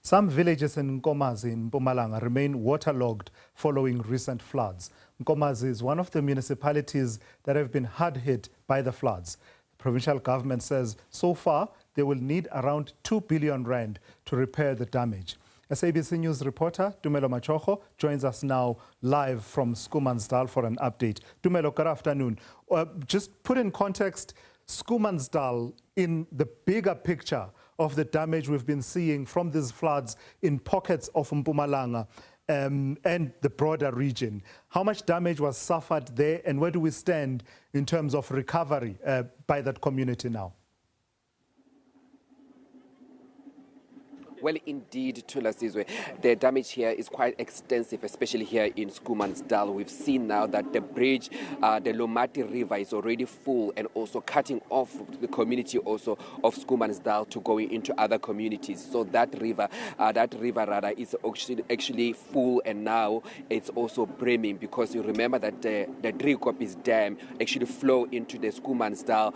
Some villages in Nkomazi in Mpumalanga remain waterlogged following recent floods. Nkomazi is one of the municipalities that have been hard hit by the floods. The provincial government says so far they will need around 2 billion rand to repair the damage. SABC News reporter Tumelo Machogo joins us now live from Schoemansdal for an update. Tumelo, good afternoon. Just put in context Schoemansdal in the bigger picture of the damage we've been seeing from these floods in pockets of Mpumalanga and the broader region. How much damage was suffered there, and where do we stand in terms of recovery by that community now? Well, indeed, Tulasizwe, the damage here is quite extensive, especially here in Schoemansdal. We've seen now that the bridge, the Lomati River, is already full and also cutting off the community also of Schoemansdal to going into other communities. So that river is actually full, and now it's also brimming, because you remember that the Driekopies Dam actually flow into the Schoemansdal,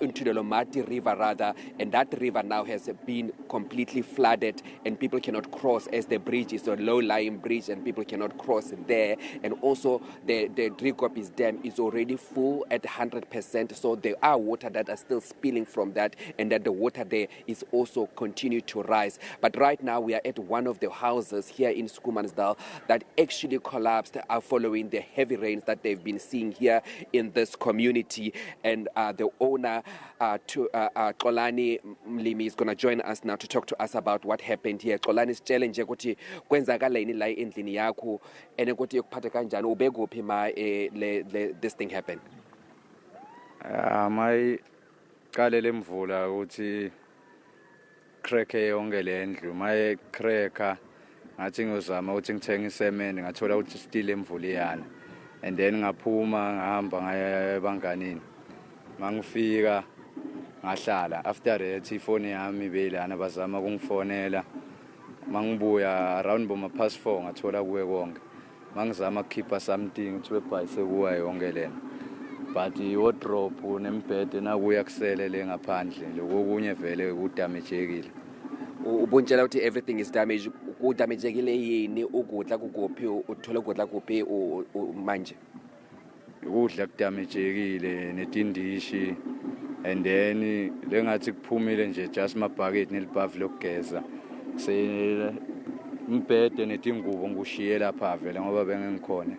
into the Lomati River rather, and that river now has been completely flooded, and people cannot cross, as the bridge is a low-lying bridge and people cannot cross there. And also the Driekopies Dam is already full at 100%, so there are water that are still spilling from that, and that the water there is also continue to rise. But right now we are at one of the houses here in Schoemansdal that actually collapsed following the heavy rains that they've been seeing here in this community. And the owner, Xolani Mlimi, is going to join us now to talk to us about what happened here. Xolani, sitshele nje ukuthi kwenzakaleni la endlini yakho and ukuthi ukuphatha kanjani, ubekuphi ma this thing happened. My qale lemvula ukuthi crack yonke le ndlu, my cracker ngathi ngizama ukuthi ngithenga isemeni, ngathola ukuthi still emvula iyana, and then ngaphuma ngahamba ngaya ebanganini, mangifika ngahlala. After that ifoni yami belana bazama ukungifonela, mangibuya around boma past 4 ngathola kuwe konke, mangizama ukukhipha something kuthiwe bhayise kuwa yonke lena, but wardrobe nembhede nakuya kusele le ngaphandle, lokunye vele kudamagekile. Ubuntshela ukuthi everything is damaged, kudamagekile yini, ukudla kukuphi, uthola ukudla kuphi manje? Ukudla kudamagekile netindishi, and then lengathi kuphumile nje just mabhaketi nelibhavu lokugeza, umbhede netingubo ngishiye lapha vele ngoba bengikhona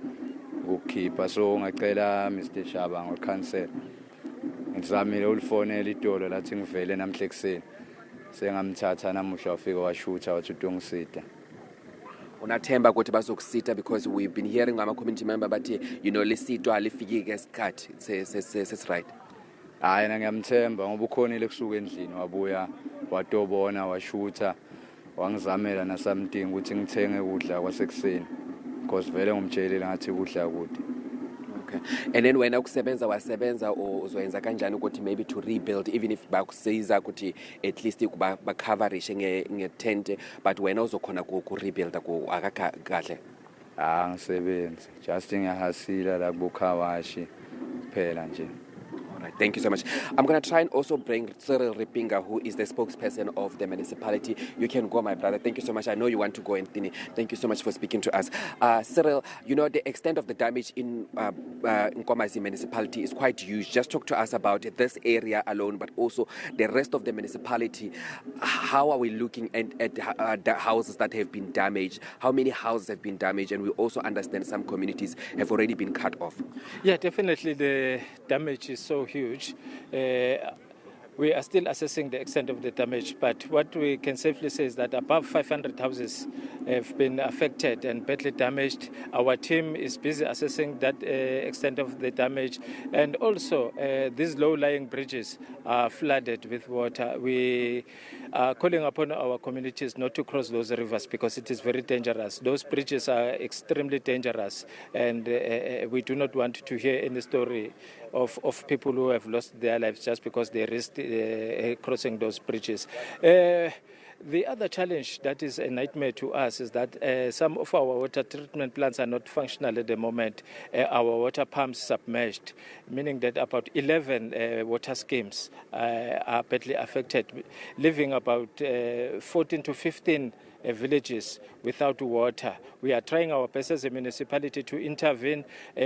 ukukhipha. So ngacela Mr. Shaba ngokhansela, ngizamile ulifonela itolo lathi ngivele namhle ekseni, sengamthatha namusha wafika washutha wathi utongisita. Unathemba ukuthi bazokusita, because we've been hearing ngama community member bathi lesito alifiki ngesikhathi, it's right? Hayi, ngiyamthemba ngoba ukhonile kusuka endlini, wabuya watobona washutha, wangizamela na something ukuthi ngithenge ukudla kwasekuseni, because vele ngumtshelile ngathi ukudla kude. Okay. And then wena ukusebenza wasebenza uzoyenza kanjani ukuthi maybe to rebuild, even if bakusiza ukuthi at least ba coverage ngetent, but wena uzokhona ku rebuild akakahle? Ngisebenza just ngiyahasila la kubukhawashi phela nje. Thank you so much. I'm going to try and also bring Cyril Ripinga, who is the spokesperson of the municipality. You can go, my brother. Thank you so much. I know you want to go, Anthony. Thank you so much for speaking to us. Cyril, the extent of the damage in Nkomazi municipality is quite huge. Just talk to us about this area alone, but also the rest of the municipality. How are we looking at the houses that have been damaged? How many houses have been damaged? And we also understand some communities have already been cut off. Yeah, definitely the damage is so huge. We are still assessing the extent of the damage, but what we can safely say is that above 500 houses have been affected and badly damaged. Our team is busy assessing that extent of the damage, and also these low-lying bridges are flooded with water. We are calling upon our communities not to cross those rivers because it is very dangerous. Those bridges are extremely dangerous, and we do not want to hear any story of people who have lost their lives just because they risked crossing those bridges. The other challenge that is a nightmare to us is that some of our water treatment plants are not functional at the moment. Our water pumps submerged, meaning that about 11 water schemes are badly affected, leaving about 14 to 15 villages without water. We are trying our best as a municipality to intervene,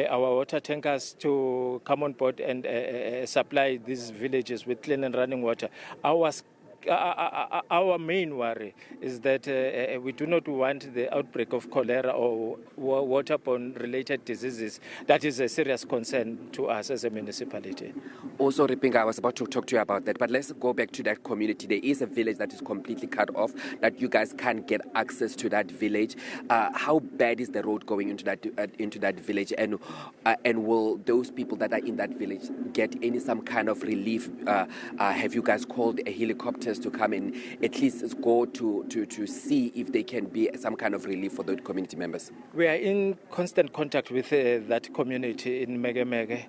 our water tankers to come on board and supply these villages with clean and running water. Our main worry is that we do not want the outbreak of cholera or waterborne related diseases. That is a serious concern to us as a municipality. Also, Ripinga, I was about to talk to you about that, but let's go back to that community. There is a village that is completely cut off, that you guys can't get access to that village. How bad is the road going into that village, and will those people that are in that village get some kind of relief? Have you guys called a helicopter to come and at least go to see if they can be some kind of relief for the community members? We are in constant contact with that community in Megemege.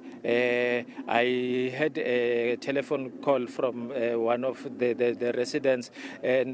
I had a telephone call from one of the residents, and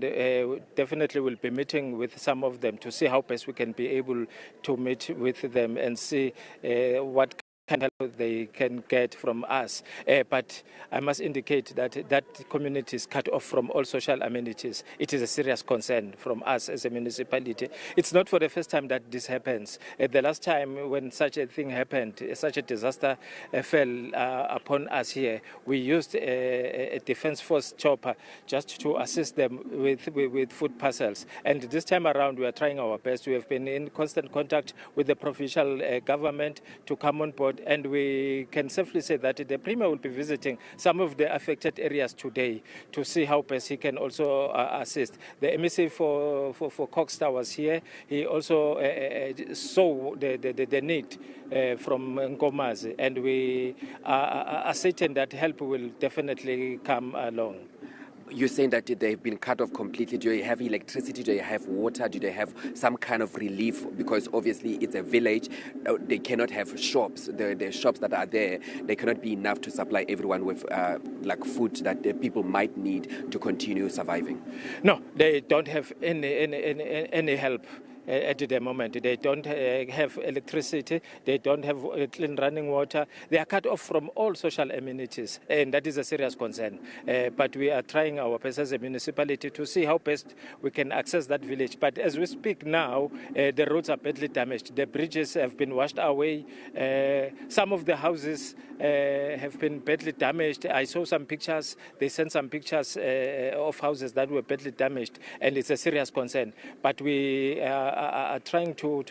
definitely will be meeting with some of them to see how best we can be able to meet with them and see what kind of help they can get from us. But I must indicate that community is cut off from all social amenities. It is a serious concern from us as a municipality. It's not for the first time that this happens. The last time when such a thing happened, such a disaster fell upon us here, we used a defense force chopper just to assist them with food parcels. And this time around, we are trying our best. We have been in constant contact with the provincial government to come on board, and we can safely say that the Premier will be visiting some of the affected areas today to see how best he can also assist. The MEC for Coxstar was here. He also saw the need from Nkomazi, and we are certain that help will definitely come along. You're saying that they've been cut off completely. Do they have electricity? Do they have water? Do they have some kind of relief? Because obviously it's a village. They cannot have shops. The shops that are there, they cannot be enough to supply everyone with like food that the people might need to continue surviving. No, they don't have any help. At the moment, they don't have electricity, they don't have clean running water. They are cut off from all social amenities, and that is a serious concern. But we are trying our best as a municipality to see how best we can access that village. But as we speak now, the roads are badly damaged. The bridges have been washed away. Some of the houses have been badly damaged. I saw some pictures. They sent some pictures of houses that were badly damaged, and it's a serious concern. But we are trying to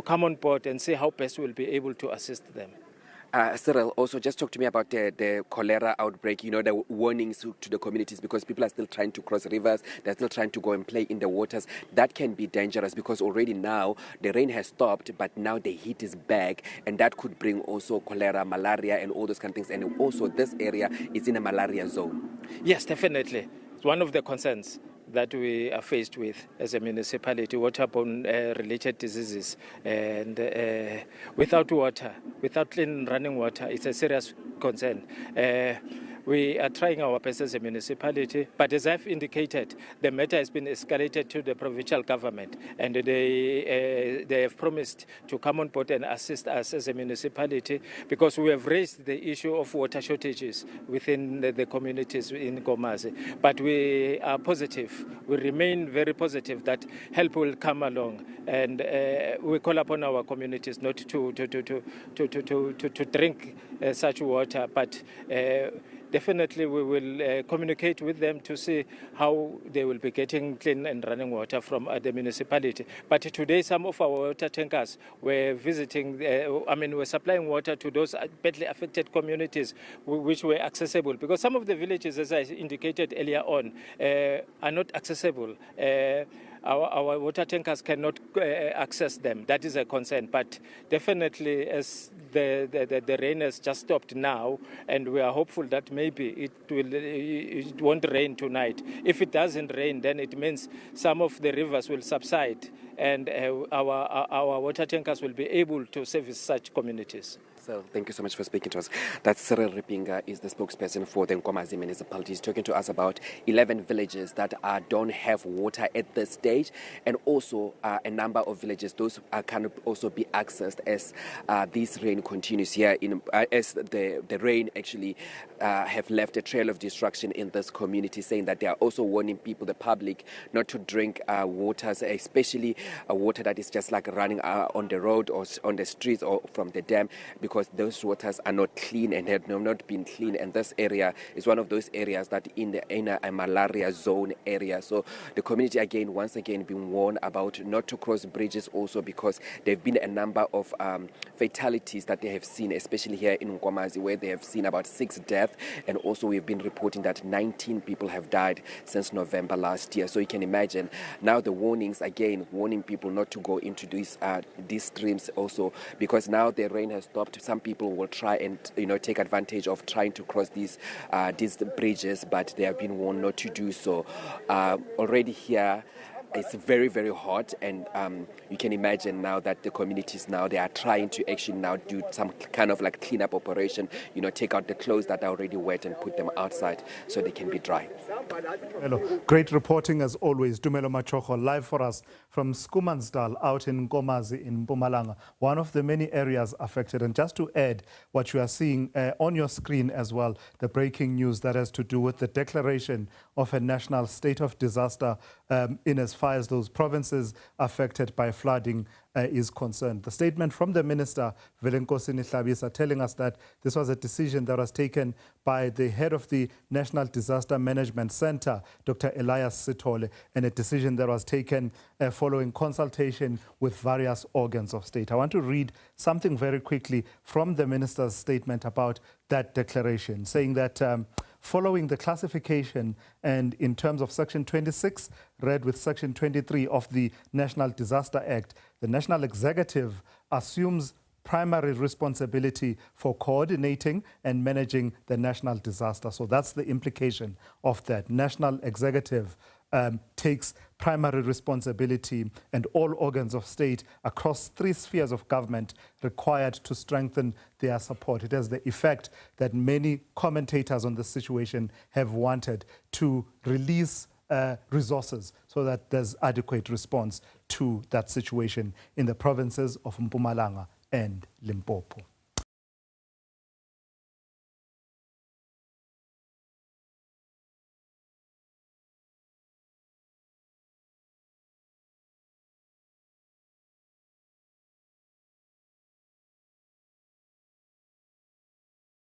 come on board and see how best we'll be able to assist them. Cyril, also just talk to me about the cholera outbreak, the warnings to the communities, because people are still trying to cross rivers, they're still trying to go and play in the waters. That can be dangerous because already now the rain has stopped, but now the heat is back, and that could bring also cholera, malaria, and all those kind of things. And also this area is in a malaria zone. Yes, definitely. It's one of the concerns that we are faced with as a municipality, waterborne related diseases. And without water, without clean running water, it's a serious concern. We are trying our best as a municipality, but as I've indicated, the matter has been escalated to the provincial government, and they have promised to come on board and assist us as a municipality, because we have raised the issue of water shortages within the communities in Nkomazi. But we are positive, we remain very positive that help will come along, and we call upon our communities not to drink such water, but definitely we will communicate with them to see how they will be getting clean and running water from the municipality. But today some of our water tankers were visiting, we're supplying water to those badly affected communities which were accessible, because some of the villages, as I indicated earlier on, are not accessible. Our water tankers cannot access them. That is a concern. But definitely, as the rain has just stopped now, and we are hopeful that maybe it won't rain tonight. If it doesn't rain, then it means some of the rivers will subside, and our water tankers will be able to service such communities. So thank you so much for speaking to us. That's Cyril Ripinga, is the spokesperson for the Nkomazi municipality. He's talking to us about 11 villages that don't have water at this stage, and also a number of villages. Those can also be accessed as this rain continues here, as the rain actually have left a trail of destruction in this community, saying that they are also warning people, the public, not to drink waters, especially water that is just like running on the road or on the streets or from the dam, because those waters are not clean and have not been clean. And this area is one of those areas that in a malaria zone area. So the community once again being warned about not to cross bridges also, because there have been a number of fatalities that they have seen, especially here in Nkomazi, where they have seen about 6 deaths, and also we've been reporting that 19 people have died since November last year. So you can imagine now the warnings again, warning people not to go into these streams also, because now the rain has stopped. Some people will try and take advantage of trying to cross these bridges, but they have been warned not to do so. Already here, it's very, very hot, and you can imagine now that the communities now, they are trying to actually now do some kind of like cleanup operation, take out the clothes that are already wet and put them outside so they can be dry. Hello. Great reporting as always. Tumelo Machogo live for us from Schoemansdal out in Nkomazi in Mpumalanga, one of the many areas affected. And just to add what you are seeing on your screen as well, the breaking news that has to do with the declaration of a national state of disaster in as far as those provinces affected by flooding is concerned. The statement from the Minister, Nkosi Nihlabisa, telling us that this was a decision that was taken by the head of the National Disaster Management Center, Dr. Elias Sithole, and a decision that was taken following consultation with various organs of state. I want to read something very quickly from the Minister's statement about that declaration, saying that following the classification and in terms of Section 26, read with Section 23 of the National Disaster Act, the National Executive assumes primary responsibility for coordinating and managing the national disaster. So that's the implication of that. National Executive takes primary responsibility, and all organs of state across 3 spheres of government required to strengthen their support. It has the effect that many commentators on the situation have wanted to release resources so that there's adequate response to that situation in the provinces of Mpumalanga and Limpopo.